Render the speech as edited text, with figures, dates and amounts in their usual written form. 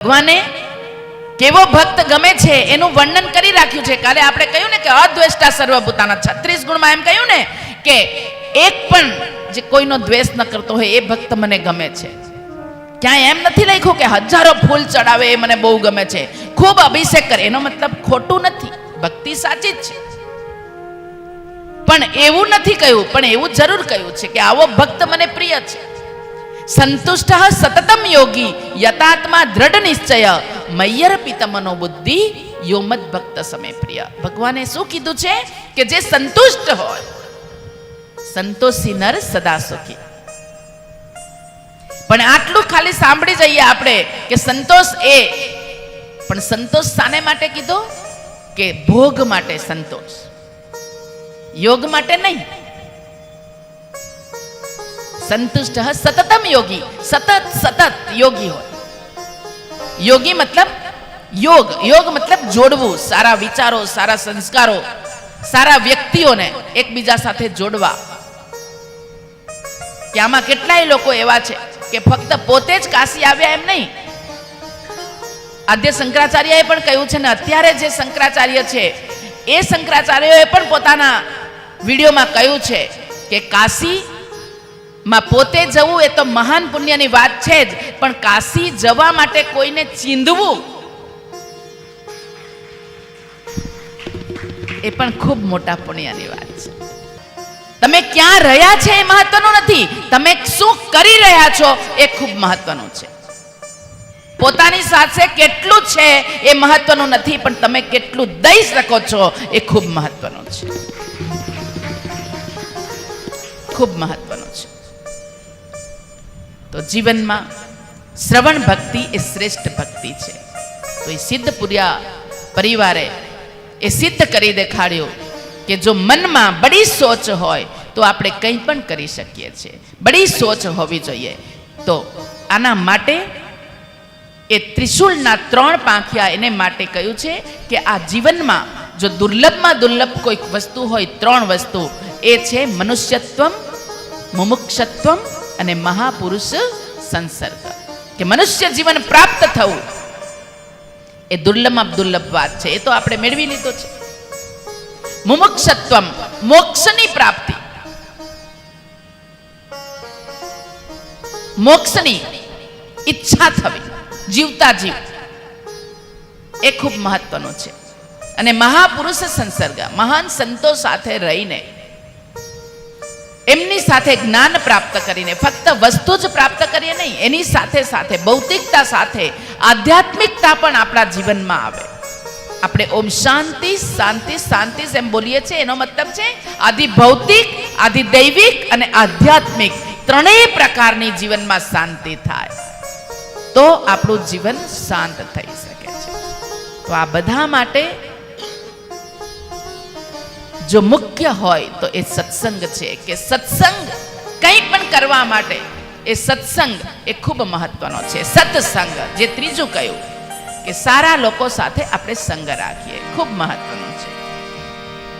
ભગવાને કેવો ભક્ત ગમે છે એનું વર્ણન કરી રાખ્યું છે. કાલે આપણે કહ્યું ને કે અદ્વેષ્ટા સર્વભૂતાના 36 ગુણમાં એમ કહ્યું ને કે એક પણ જે કોઈનો દ્વેષ ન કરતો હોય એ ભક્ત મને ગમે છે. ક્યાંય એમ નથી લખ્યું કે હજારો ફૂલ ચડાવે એ મને બહુ ગમે છે, ખૂબ અભિષેક કરે. એનો મતલબ ખોટું નથી, ભક્તિ સાચી જ છે, પણ એવું નથી કહ્યું. પણ એવું જરૂર કહ્યું છે કે આવો ભક્ત મને પ્રિય છે. સંતુષ્ટ સતતમ યોગી યતાત્મા દ્રઢ નિશ્ચય મય્યર્પિત મનોબુદ્ધિ યોમદ ભક્ત સમે પ્રિય. ભગવાને શું કીધું છે કે જે સંતુષ્ટ હોય, સંતોષી નર સદા સુખી. પણ આટલું ખાલી સાંભળી જઈએ આપણે કે સંતોષ એ, પણ સંતોષ શાને માટે કીધો? કે ભોગ માટે સંતોષ, યોગ માટે નહીં. સંતુષ્ટ સતતમ યોગી, સતત સતત યોગી હોય. યોગી મતલબ યોગ, યોગ મતલબ જોડવું, સારા વિચારો, સારા સંસ્કારો, સારા વ્યક્તિઓને એકબીજા સાથે જોડવા. કે આમાં કેટલાય લોકો એવા છે કે ફક્ત પોતે જ કાશી આવ્યા એમ નહીં. આદ્ય શંકરાચાર્યએ પણ કહ્યું છે ને, અત્યારે જે શંકરાચાર્ય છે એ શંકરાચાર્યએ પણ પોતાના વિડીયોમાં કહ્યું છે કે કાશીમાં પોતે જવું એ તો મહાન પુણ્યની વાત છે જ, પણ કાશી જવા માટે કોઈને ચીંધવું એ પણ ખૂબ મોટા પુણ્યની વાત છે. તમે ક્યાં રહ્યા છે એ મહત્વનું નથી, તમે શું કરી રહ્યા છો એ ખૂબ મહત્વનું છે. પોતાની સાથે કેટલું છે એ મહત્વનું નથી, પણ તમે કેટલું દઈ શકો છો એ ખૂબ મહત્વનું છે, ખૂબ મહત્વનું છે. તો જીવનમાં શ્રવણ ભક્તિ એ શ્રેષ્ઠ ભક્તિ છે. તો એ સિદ્ધપુરિયા પરિવારે એ સિદ્ધ કરી દેખાડ્યું કે જો મનમાં બડી સોચ હોય તો આપણે કંઈ પણ કરી શકીએ છીએ. બડી સોચ હોવી જોઈએ. તો આના માટે એ ત્રિશુલના 3 પાંખિયા એને માટે કહ્યું છે કે આ જીવનમાં જો દુર્લભમાં દુર્લભ કોઈક વસ્તુ હોય, 3 વસ્તુ, એ છે મનુષ્યત્વમ, મુમુક્ષત્વમ અને મહાપુરુષ સંસર્ગ. કે મનુષ્ય જીવન પ્રાપ્ત થવું એ દુર્લભમાં દુર્લભ વાત છે, એ તો આપણે મેળવી લીધો છે. મુમુક્ષત્વમ મોક્ષની પ્રાપ્તિ, મોક્ષની ઈચ્છા થવી, જીવતા જીવ, એ ખૂબ મહત્વનું છે. અને મહાપુરુષ સંસર્ગ, મહાન સંતો સાથે રહીને એમની સાથે જ્ઞાન પ્રાપ્ત કરીને, ફક્ત વસ્તુ જ પ્રાપ્ત કરીએ નહીં, એની સાથે સાથે ભૌતિકતા સાથે આધ્યાત્મિકતા પણ આપણા જીવનમાં આવે. આપણે ઓમ શાંતિ શાંતિ શાંતિ એમ બોલીએ છીએ, એનો મતલબ છે આદિ ભૌતિક, આદિ દૈવિક અને આધ્યાત્મિક ત્રણેય પ્રકારની જીવનમાં શાંતિ થાય તો આપણું જીવન શાંત થઈ શકે છે. તો આ બધા માટે જો મુખ્ય હોય તો એ સત્સંગ છે. કે સત્સંગ કંઈ પણ કરવા માટે એ સત્સંગ એ ખૂબ મહત્વનો છે. સત્સંગ જે ત્રીજું કહ્યું કે સારા લોકો સાથે આપણે સંગ રાખીએ, ખૂબ મહત્વનું છે.